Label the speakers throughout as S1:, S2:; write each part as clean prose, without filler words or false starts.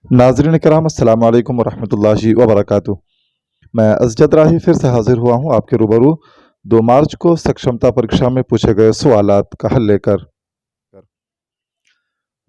S1: नाज़रीन कराम अस्सलाम वालेकुम वरहमतुल्लाहि वबरकातुहू। मैं अज़जद राही फिर से हाजिर हुआ हूँ आपके रूबरू 2 मार्च को सक्षमता परीक्षा में पूछे गए सवालात का हल लेकर।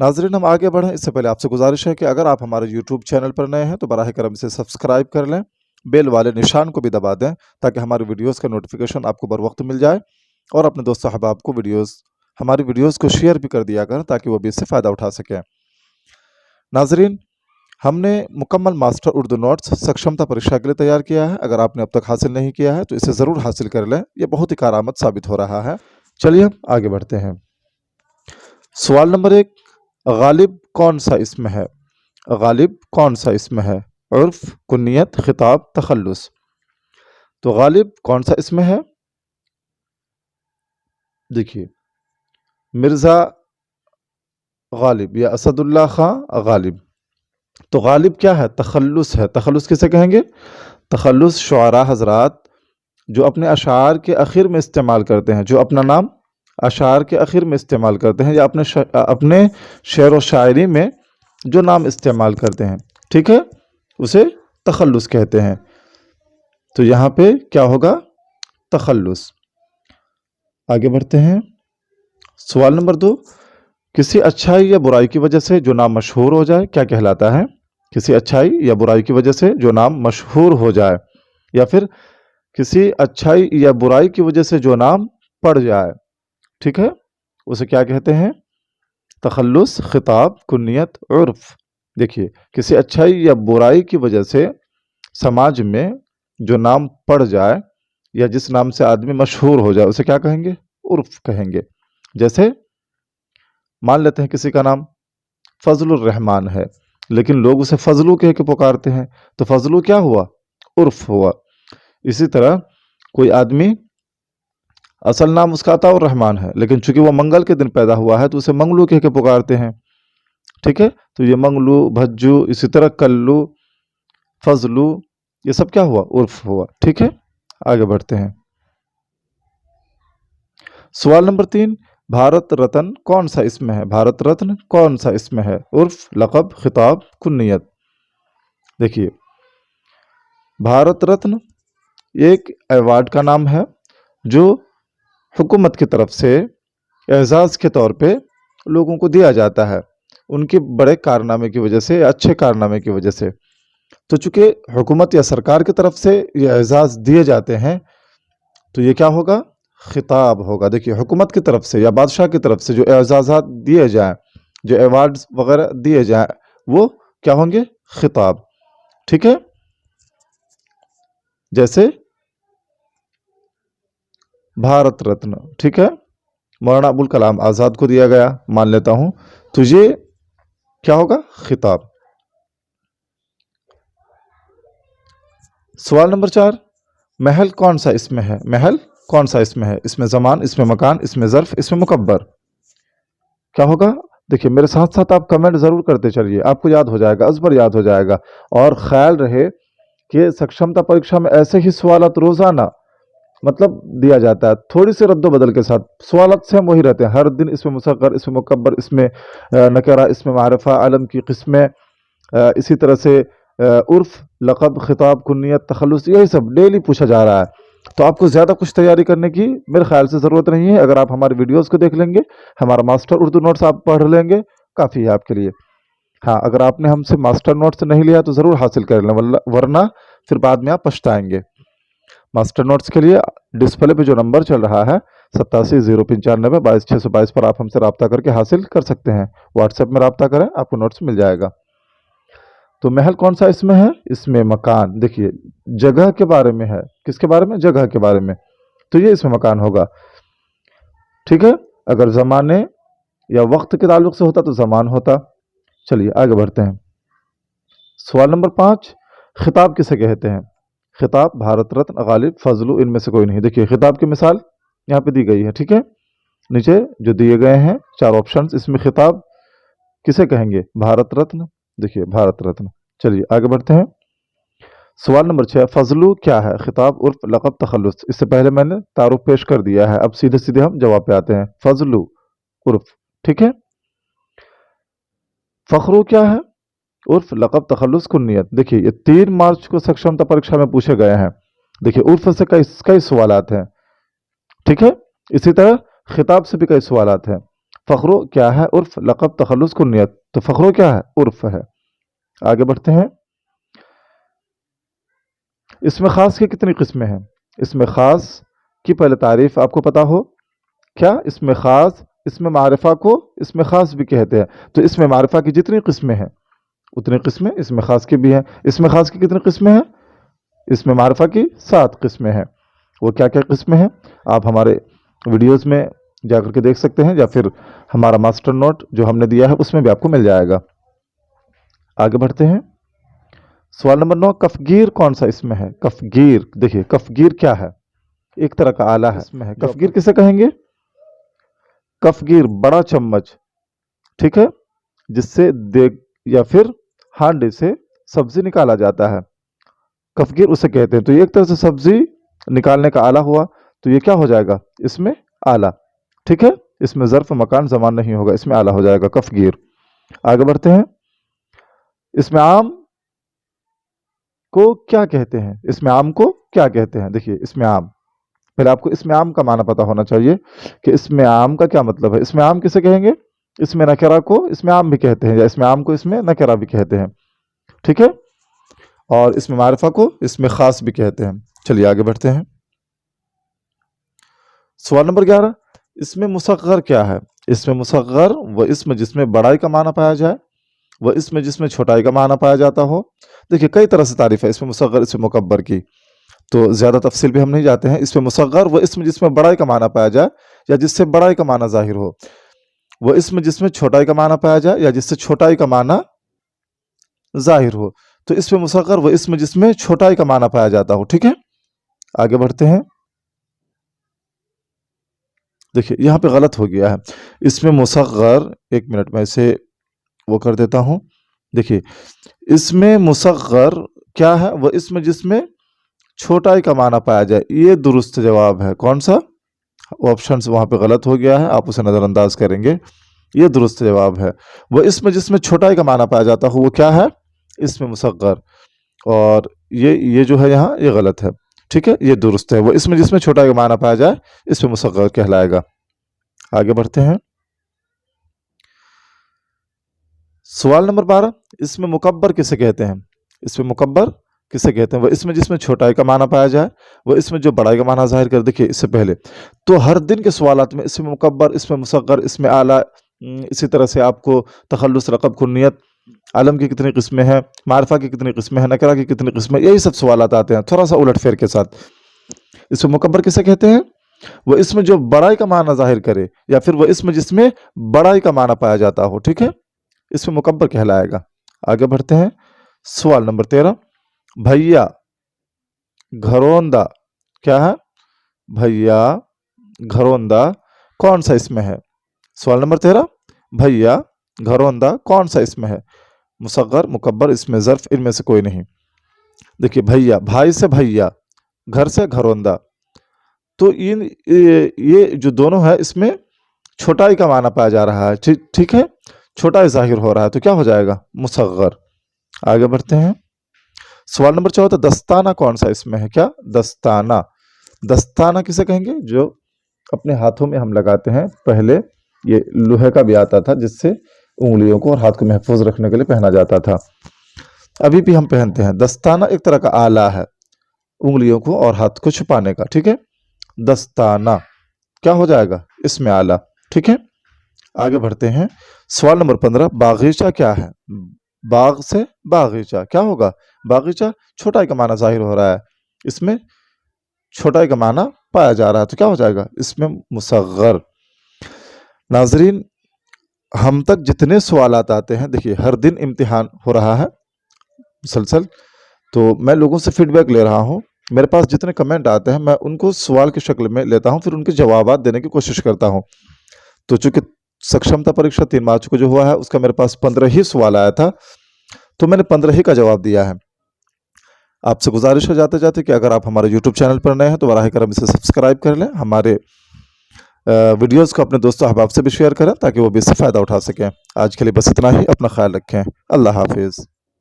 S1: नाज़रीन हम आगे बढ़ें इससे पहले आपसे गुजारिश है कि अगर आप हमारे यूट्यूब चैनल पर नए हैं तो बराह करम इसे सब्सक्राइब कर लें, बेल वाले निशान को भी दबा दें ताकि हमारी वीडियोज़ का नोटिफिकेशन आपको बर वक्त मिल जाए, और अपने दोस्त अहबाब को हमारी वीडियोज़ को शेयर भी कर दिया करें ताकि वो भी इससे फ़ायदा उठा सकें। नाज़रीन हमने मुकम्मल मास्टर उर्दू नोट्स सक्षमता परीक्षा के लिए तैयार किया है। अगर आपने अब तक हासिल नहीं किया है तो इसे ज़रूर हासिल कर लें, ये बहुत ही कारआमद साबित हो रहा है। चलिए हम आगे बढ़ते हैं। सवाल नंबर 1, गालिब कौन सा इसम है? गालिब कौन सा इसम है? उर्फ, कुन्नियत, खिताब, तखल्लुस। तो गालिब कौन सा इसम है? देखिए, मिर्ज़ा गालिब या असदुल्ला खां गालिब। तो गालिब क्या है? तखल्लुस है। तखल्लुस किसे कहेंगे? तखल्लुस शुआरा हजरात जो अपने अशार के आखिर में इस्तेमाल करते हैं, जो अपना नाम अशार के आखिर में इस्तेमाल करते हैं, या अपने शेर व शायरी में जो नाम इस्तेमाल करते हैं, ठीक है, उसे तखल्लुस कहते हैं। तो यहाँ पे क्या होगा? तखल्लुस। आगे बढ़ते हैं। सवाल नंबर 2, किसी अच्छाई या बुराई की वजह से जो नाम मशहूर हो जाए क्या कहलाता है? किसी अच्छाई या बुराई की वजह से जो नाम मशहूर हो जाए, या फिर किसी अच्छाई या बुराई की वजह से जो नाम पड़ जाए, ठीक है, उसे क्या कहते हैं? तखल्लुस, खिताब, कुन्नियत, उर्फ। देखिए, किसी अच्छाई या बुराई की वजह से समाज में जो नाम पड़ जाए या जिस नाम से आदमी मशहूर हो जाए उसे क्या कहेंगे? उर्फ कहेंगे। जैसे मान लेते हैं किसी का नाम फजलुर रहमान है, लेकिन लोग उसे फजलू कह के पुकारते हैं, तो फजलू क्या हुआ? उर्फ हुआ। इसी तरह कोई आदमी असल नाम उसका अताउर रहमान है, लेकिन चूंकि वो मंगल के दिन पैदा हुआ है तो उसे मंगलू कह के पुकारते हैं, ठीक है, तो ये मंगलू, भज्जू, इसी तरह कल्लू, फजलू, ये सब क्या हुआ? उर्फ हुआ। ठीक है, आगे बढ़ते हैं। सवाल नंबर 3, भारत रत्न कौन सा इसम है? भारत रत्न कौन सा इसम है? उर्फ, लक़ब, खिताब, कुन्नियत। देखिए, भारत रत्न एक अवार्ड का नाम है जो हुकूमत की तरफ से एजाज़ के तौर पे लोगों को दिया जाता है उनके बड़े कारनामे की वजह से या अच्छे कारनामे की वजह से। तो चूंकि हुकूमत या सरकार की तरफ से ये एजाज़ दिए जाते हैं तो ये क्या होगा? खिताब होगा। देखिए, हुकूमत की तरफ से या बादशाह की तरफ से जो एजाज़ात दिए जाएं, जो अवार्ड्स वगैरह दिए जाएं, वो क्या होंगे? खिताब। ठीक है, जैसे भारत रत्न, ठीक है, मौलाना अबुल कलाम आज़ाद को दिया गया, मान लेता हूं, तो ये क्या होगा? खिताब। सवाल नंबर 4, महल कौन सा इसमें है? महल कौन सा इसमें है? इसमें ज़मान, इसमें मकान, इसमें ज़र्फ, इसमें मुकब्बर, क्या होगा? देखिए, मेरे साथ साथ आप कमेंट ज़रूर करते चलिए, आपको याद हो जाएगा, अज़बर याद हो जाएगा। और ख्याल रहे कि सक्षमता परीक्षा में ऐसे ही सवालत रोज़ाना मतलब दिया जाता है, थोड़ी सी रद्दो बदल के साथ। सवालत सेम वही रहते हैं हर दिन, इसमें मुसग्गर, इसमें मुकब्बर, इसमें नकरा, इसमें मारिफा, आलम की किस्में, इसी तरह से उर्फ, लक़ब, खिताब, कुन्नियत, तखल्लुस, यही सब डेली पूछा जा रहा है। तो आपको ज़्यादा कुछ तैयारी करने की मेरे ख्याल से ज़रूरत नहीं है। अगर आप हमारे वीडियोज़ को देख लेंगे, हमारा मास्टर उर्दू नोट्स आप पढ़ लेंगे, काफ़ी है आपके लिए। हाँ, अगर आपने हमसे मास्टर नोट्स नहीं लिया तो ज़रूर हासिल कर लें, वरना फिर बाद में आप पछताएंगे। मास्टर नोट्स के लिए डिस्प्ले पे जो नंबर चल रहा है 8705922622 पर आप हमसे रब्ता करके हासिल कर सकते हैं। व्हाट्सएप में रब्ता करें, आपको नोट्स मिल जाएगा। तो महल कौन सा इसमें है? इसमें मकान। देखिए, जगह के बारे में है। किसके बारे में? जगह के बारे में, तो ये इसमें मकान होगा। ठीक है, अगर ज़माने या वक्त के ताल्लुक से होता तो ज़मान होता। चलिए आगे बढ़ते हैं। सवाल नंबर 5, खिताब किसे कहते हैं? खिताब भारत रत्न, गालिब, फजलू, इनमें से कोई नहीं। देखिए, खिताब की मिसाल यहाँ पे दी गई है, ठीक है, नीचे जो दिए गए हैं 4 ऑप्शंस, इसमें खिताब किसे कहेंगे? भारत रत्न। देखिए, भारत रत्न। चलिए आगे बढ़ते हैं। सवाल नंबर 6, फजलू क्या है? खिताब, उर्फ, लक़ब, तखल्लुस। इससे पहले मैंने तारुफ पेश कर दिया है, अब सीधे सीधे हम जवाब पे आते हैं। फजलू, उर्फ, ठीक है। फखरू क्या है? उर्फ, लक़ब, तखल्लुस, कुन्नियत। देखिए ये 3 मार्च को सक्षमता परीक्षा में पूछे गए हैं। देखिए उर्फ से कई कई सवालात हैं, ठीक है। इसी तरह खिताब से भी कई सवालात हैं। फ़ख्रो क्या है? उर्फ, लक़ब, तखल्लुस, कुन्नियत। तो फ़ख्रो क्या है? उर्फ है। आगे बढ़ते हैं। इसमें ख़ास की कितनी किस्में हैं? इसमें ख़ास की पहले तारीफ आपको पता हो क्या? इसमें ख़ास, इसमें मारिफा को इसमें ख़ास भी कहते हैं। तो इसमें मारिफा की जितनी किस्में हैं उतनी किस्में इसमें ख़ास की भी हैं। इसमें ख़ास की कितनी किस्में हैं? इसमें मारिफा की 7 किस्में हैं। वो क्या क्या किस्में हैं आप हमारे वीडियोस में जाकर के देख सकते हैं, या फिर हमारा मास्टर नोट जो हमने दिया है उसमें भी आपको मिल जाएगा। आगे बढ़ते हैं। सवाल नंबर 9, कफगीर कौन सा इसमें है? कफगीर, देखिए कफगीर क्या है? एक तरह का आला है इसमें है। कफगीर किसे कहेंगे? कफगीर बड़ा चम्मच, ठीक है, जिससे देग या फिर हांडी से सब्जी निकाला जाता है, कफगीर उसे कहते हैं। तो ये एक तरह से सब्जी निकालने का आला हुआ, तो ये क्या हो जाएगा? इसमें आला, ठीक है। इसमें ज़र्फ, मकान, ज़मान नहीं होगा, इसमें आला हो जाएगा कफगीर। आगे बढ़ते हैं। इसमें आम को क्या कहते हैं? इसमें आम को क्या कहते हैं? देखिए इसमें आम, पहले आपको इसमें आम का माना पता होना चाहिए कि इसमें आम का क्या मतलब है। इसमें आम किसे कहेंगे? इसमें नकरा को इसमें आम भी कहते हैं, या इसमें आम को इसमें नकरा भी कहते हैं, ठीक है। और इसमें मारिफा को इसमें खास भी कहते हैं। चलिए आगे बढ़ते हैं। सवाल नंबर 11, इसमें मुसग्गर क्या है? इसमें मुसग्गर वो इसमें जिसमें बड़ाई का माना पाया जाए, वह इसमें जिसमें छोटाई का माना पाया जाता हो। देखिए कई तरह से तारीफ है इसमें मुसग्गर, इसमें मुकब्बर की, तो ज़्यादा तफसील भी हम नहीं जाते हैं। इसमें मुसग्गर वह इसमें जिसमें बड़ाई का माना पाया जाए या जिससे बड़ाई का माना जाहिर हो, वह इसमें जिसमें छोटाई का माना पाया जाए या जिससे छोटाई का माना जाहिर हो। तो इसमें मुसग्गर वह इसमें जिसमें छोटाई का माना पाया जाता हो, ठीक है। आगे बढ़ते हैं। देखिए यहाँ पे गलत हो गया है। इसमें मुसग्गर, एक मिनट में इसे वो कर देता हूँ। देखिए इसमें मुसग्गर क्या है? वह इसमें जिसमें छोटाई का माना पाया जाए, ये दुरुस्त जवाब है। कौन सा? ऑप्शन वहां पे गलत हो गया है, आप उसे नजरअंदाज करेंगे। ये दुरुस्त जवाब है। वह इसमें जिसमें छोटाई का माना पाया जाता हो वो क्या है? इसमें मुसग्गर। और ये जो है यहाँ ये गलत है, ठीक है, ये दुरुस्त है। वो इसमें जिसमें छोटाई का माना पाया जाए इसमें मुसग्गर कहलाएगा। आगे बढ़ते हैं। सवाल नंबर 12, इसमें मुकब्बर किसे कहते हैं? इसमें मुकब्बर किसे कहते हैं? वह इसमें जिसमें छोटाई का माना पाया जाए, वह इसमें जो बड़ाई का माना जाहिर कर। देखिए इससे पहले तो हर दिन के सवालात में इसमें मुकब्बर, इसमें मुसग्गर, इसमें आला, इसी तरह से आपको तखल्लुस, रक़ब, कुन्नियत, आलम की कितनी किस्में हैं, मारिफा की कितनी किस्में हैं, नकरा की कितनी किस्में, यही सब सवालात आते हैं थोड़ा सा उलट फेर के साथ। इसमें मुकब्बर किसे कहते हैं? वह इसमें जो बड़ाई का माना जाहिर करे या फिर वह इसमें जिसमें बड़ाई का माना पाया जाता हो, ठीक है, इसमें मुकब्बर कहलाएगा। आगे बढ़ते हैं। सवाल नंबर 13, भैया घरौंदा क्या है? भैया घरौंदा कौन सा इसमें है? सवाल नंबर 13, भैया घरौंदा कौन सा इसमें है? मुसग्गर, मुकब्बर, इसमें ज़र्फ, इनमें से कोई नहीं। देखिए भैया, भाई से भैया, घर से घरौंदा, तो ये जो दोनों है इसमें छोटाई का माना पाया जा रहा है, ठीक है, छोटाई जाहिर हो रहा है, तो क्या हो जाएगा? मुसग्गर। आगे बढ़ते हैं। सवाल नंबर 14, दस्ताना कौन सा इसमें है? क्या? दस्ताना। दस्ताना किसे कहेंगे? जो अपने हाथों में हम लगाते हैं, पहले ये लोहे का भी आता था जिससे उंगलियों को और हाथ को महफूज रखने के लिए पहना जाता था, अभी भी हम पहनते हैं। दस्ताना एक तरह का आला है उंगलियों को और हाथ को छुपाने का, ठीक है। दस्ताना क्या हो जाएगा? इसमें आला, ठीक है। आगे बढ़ते हैं। सवाल नंबर 15, बागीचा क्या है? बाग से बागीचा क्या होगा? बागीचा छोटाई का माना जाहिर हो रहा है, इसमें छोटाई का माना पाया जा रहा है, तो क्या हो जाएगा? इसमें मुसग्गर। नाजरीन, हम तक जितने सवालात आते हैं, देखिए हर दिन इम्तिहान हो रहा है मुसलसल, तो मैं लोगों से फीडबैक ले रहा हूँ। मेरे पास जितने कमेंट आते हैं मैं उनको सवाल की शक्ल में लेता हूँ, फिर उनके जवाब देने की कोशिश करता हूँ। तो चूंकि सक्षमता परीक्षा 3 मार्च को जो हुआ है उसका मेरे पास 15 ही सवाल आया था, तो मैंने 15 ही का जवाब दिया है। आपसे गुजारिश हो जाते जाते कि अगर आप हमारे YouTube चैनल पर नए हैं तो बराह करम इसे सब्सक्राइब कर लें। हमारे ویڈیوز کو اپنے دوستوں احباب سے بھی شیئر کریں تاکہ وہ بھی اس سے فائدہ اٹھا سکیں۔ آج کے لیے بس اتنا ہی، اپنا خیال رکھیں، اللہ حافظ۔